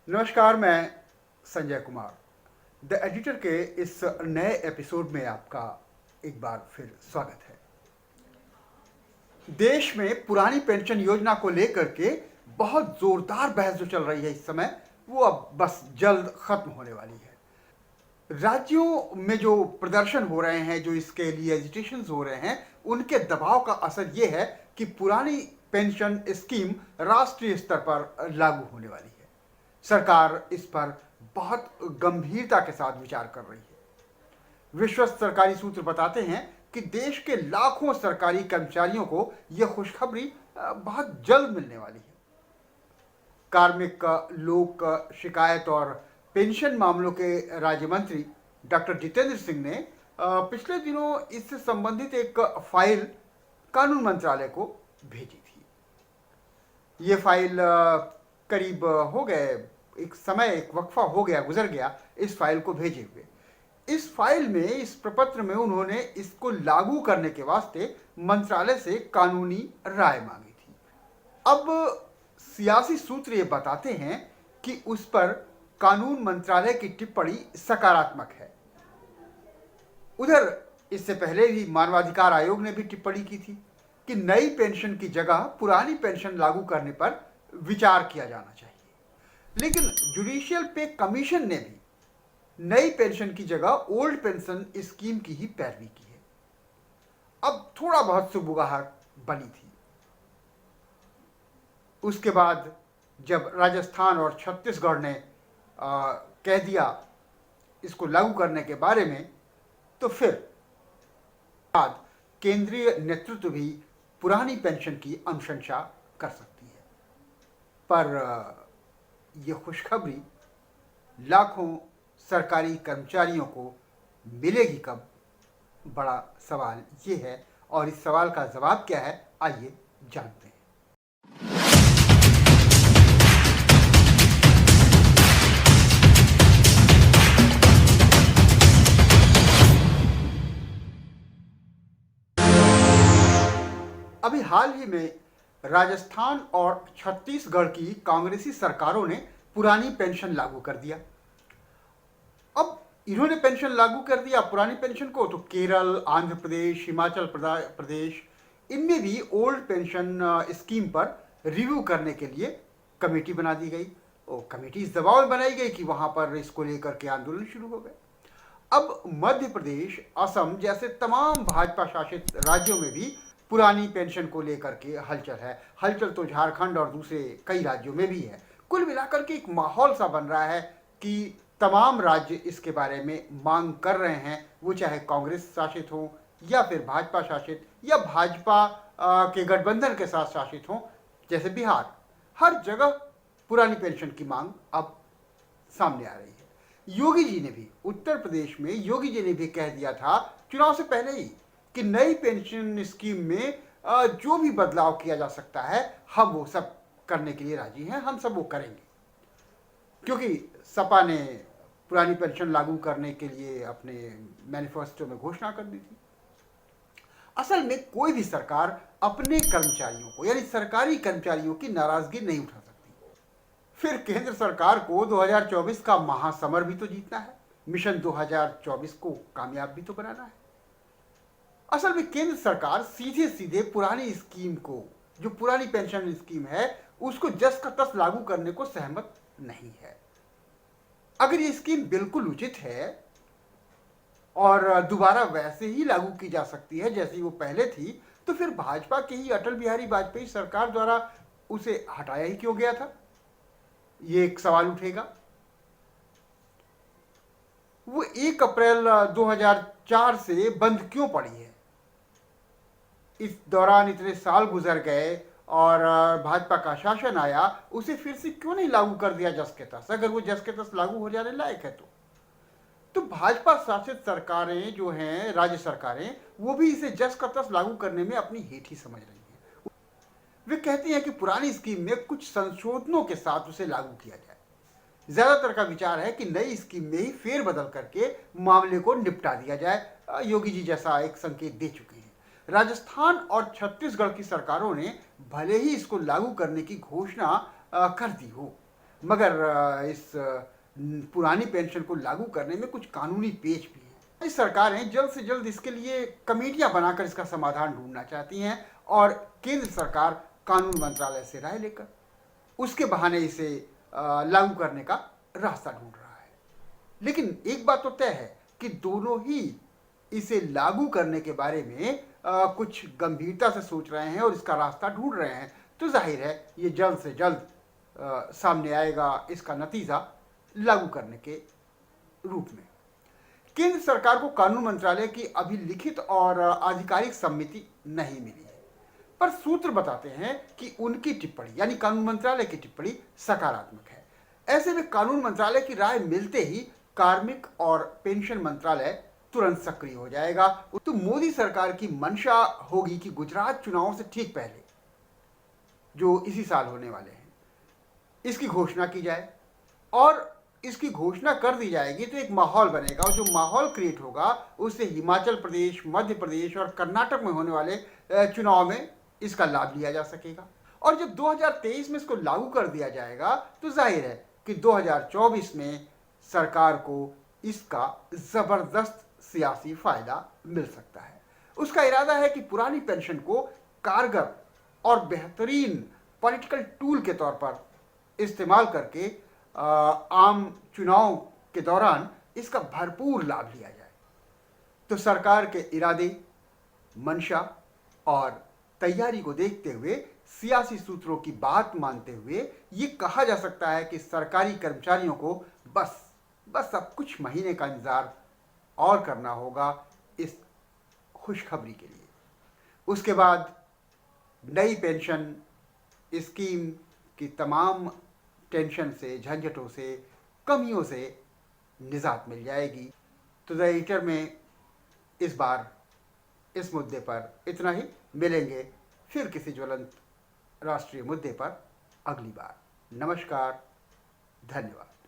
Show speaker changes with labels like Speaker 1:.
Speaker 1: नमस्कार, मैं Sanjay Kumar the editor के इस नए एपिसोड में आपका एक बार फिर स्वागत है। देश में पुरानी पेंशन योजना को लेकर के बहुत जोरदार बहस जो चल रही है इस समय, वो अब बस जल्द खत्म होने वाली है। राज्यों में जो प्रदर्शन हो रहे हैं, जो इसके लिए एजिटेशंस हो रहे हैं, उनके दबाव का असर ये है कि पुरानी पेंशन स्कीम राष्ट्रीय स्तर पर लागू होने वाली है। सरकार इस पर बहुत गंभीरता के साथ विचार कर रही है। विश्वस्त सरकारी सूत्र बताते हैं कि देश के लाखों सरकारी कर्मचारियों को यह खुशखबरी बहुत जल्द मिलने वाली है। कार्मिक लोक शिकायत और पेंशन मामलों के राज्य मंत्री डॉक्टर जितेंद्र सिंह ने पिछले दिनों इससे संबंधित एक फाइल कानून मंत्रालय को भेजी थी। ये फाइल करीब हो गए एक वक्फा हो गया, गुजर गया इस फाइल को भेजे हुए। इस फाइल में, इस प्रपत्र में उन्होंने इसको लागू करने के वास्ते मंत्रालय से कानूनी राय मांगी थी। अब सियासी सूत्र ये बताते हैं कि उस पर कानून मंत्रालय की टिप्पणी सकारात्मक है। उधर इससे पहले भी मानवाधिकार आयोग ने भी टिप्पणी की थी कि नई पेंशन की जगह पुरानी पेंशन लागू करने पर विचार किया जाना चाहिए। लेकिन जुडिशियल पे कमीशन ने भी नई पेंशन की जगह ओल्ड पेंशन स्कीम की ही पैरवी की है। अब थोड़ा बहुत सुबुगाहट बनी थी। उसके बाद जब राजस्थान और छत्तीसगढ़ ने कह दिया इसको लागू करने के बारे में, तो फिर बाद केंद्रीय नेतृत्व भी पुरानी पेंशन की अनुशंसा कर सकती है। पर यह खुशखबरी लाखों सरकारी कर्मचारियों को मिलेगी कब, बड़ा सवाल ये है। और इस सवाल का जवाब क्या है, आइए जानते हैं। अभी हाल ही में राजस्थान और छत्तीसगढ़ की कांग्रेसी सरकारों ने पुरानी पेंशन लागू कर दिया। अब इन्होंने पेंशन लागू कर दिया पुरानी पेंशन को, तो केरल, आंध्र प्रदेश, हिमाचल प्रदेश, इनमें भी ओल्ड पेंशन स्कीम पर रिव्यू करने के लिए कमेटी बना दी गई। और कमेटी इस दबाव में बनाई गई कि वहां पर इसको लेकर के आंदोलन शुरू हो गए। अब मध्य प्रदेश, असम जैसे तमाम भाजपा शासित राज्यों में भी पुरानी पेंशन को लेकर के हलचल है। हलचल तो झारखंड और दूसरे कई राज्यों में भी है। कुल मिलाकर के एक माहौल सा बन रहा है कि तमाम राज्य इसके बारे में मांग कर रहे हैं, वो चाहे कांग्रेस शासित हो या फिर भाजपा शासित या भाजपा के गठबंधन के साथ शासित हो, जैसे बिहार। हर जगह पुरानी पेंशन की मांग अब सामने आ रही है। योगी जी ने भी, उत्तर प्रदेश में योगी जी ने भी कह दिया था चुनाव से पहले ही कि नई पेंशन स्कीम में जो भी बदलाव किया जा सकता है, हम वो सब करने के लिए राजी हैं, हम सब वो करेंगे। क्योंकि सपा ने पुरानी पेंशन लागू करने के लिए अपने मैनिफेस्टो में घोषणा कर दी थी। असल में कोई भी सरकार अपने कर्मचारियों को, यानी सरकारी कर्मचारियों की नाराजगी नहीं उठा सकती। फिर केंद्र सरकार को 2024 का महासमर भी तो जीतना है, मिशन 2024 को कामयाब भी तो बनाना है। असल में केंद्र सरकार सीधे सीधे पुरानी स्कीम को, जो पुरानी पेंशन स्कीम है, उसको जस का तस लागू करने को सहमत नहीं है। अगर ये स्कीम बिल्कुल उचित है और दोबारा वैसे ही लागू की जा सकती है जैसी वो पहले थी, तो फिर भाजपा की ही अटल बिहारी वाजपेयी सरकार द्वारा उसे हटाया ही क्यों गया था, ये एक सवाल उठेगा। वो 1 अप्रैल 2004 से बंद क्यों पड़ी है? इस दौरान इतने साल गुजर गए और भाजपा का शासन आया, उसे फिर से क्यों नहीं लागू कर दिया जस के तस? अगर वो जस के तस लागू हो जाने लायक है तो भाजपा शासित सरकारें जो हैं, राज्य सरकारें, वो भी इसे जस का तस लागू करने में अपनी हेठी समझ रही हैं। वे कहती हैं कि पुरानी स्कीम में कुछ संशोधनों के साथ उसे लागू किया जाए। ज्यादातर का विचार है कि नई स्कीम में ही फेरबदल करके मामले को निपटा दिया जाए। योगी जी जैसा एक संकेत दे चुके हैं। राजस्थान और छत्तीसगढ़ की सरकारों ने भले ही इसको लागू करने की घोषणा कर दी हो, मगर इस पुरानी पेंशन को लागू करने में कुछ कानूनी पेच भी हैं। इस सरकारें जल्द से जल्द इसके लिए कमेटियां बनाकर इसका समाधान ढूंढना चाहती हैं और केंद्र सरकार कानून मंत्रालय से राय लेकर उसके बहाने इसे लागू करने का रास्ता ढूंढ रहा है। लेकिन एक बात तो तय है कि दोनों ही इसे लागू करने के बारे में कुछ गंभीरता से सोच रहे हैं और इसका रास्ता ढूंढ रहे हैं। तो जाहिर है ये जल्द से जल्द सामने आएगा इसका नतीजा लागू करने के रूप में। केंद्र सरकार को कानून मंत्रालय की अभी लिखित और आधिकारिक सम्मति नहीं मिली है, पर सूत्र बताते हैं कि उनकी टिप्पणी यानी कानून मंत्रालय की टिप्पणी सकारात्मक है। ऐसे में कानून मंत्रालय की राय मिलते ही कार्मिक और पेंशन मंत्रालय तुरंत सक्रिय हो जाएगा। तो मोदी सरकार की मंशा होगी कि गुजरात चुनावों से ठीक पहले, जो इसी साल होने वाले हैं, इसकी घोषणा की जाए और इसकी घोषणा कर दी जाएगी तो एक माहौल बनेगा और जो माहौल क्रिएट होगा उससे हिमाचल प्रदेश, मध्य प्रदेश और कर्नाटक में होने वाले चुनाव में इसका लाभ लिया जा सकेगा। और जब 2023 में इसको लागू कर दिया जाएगा तो जाहिर है कि 2024 में सरकार को इसका जबरदस्त सियासी फायदा मिल सकता है। उसका इरादा है कि पुरानी पेंशन को कारगर और बेहतरीन पॉलिटिकल टूल के तौर पर इस्तेमाल करके आम चुनाव के दौरान इसका भरपूर लाभ लिया जाए। तो सरकार के इरादे, मंशा और तैयारी को देखते हुए, सियासी सूत्रों की बात मानते हुए ये कहा जा सकता है कि सरकारी कर्मचारियों को बस अब कुछ महीने का इंतजार और करना होगा इस खुशखबरी के लिए। उसके बाद नई पेंशन स्कीम की तमाम टेंशन से, झंझटों से, कमियों से निजात मिल जाएगी। तो द एडिटर में इस बार इस मुद्दे पर इतना ही। मिलेंगे फिर किसी ज्वलंत राष्ट्रीय मुद्दे पर अगली बार। नमस्कार, धन्यवाद।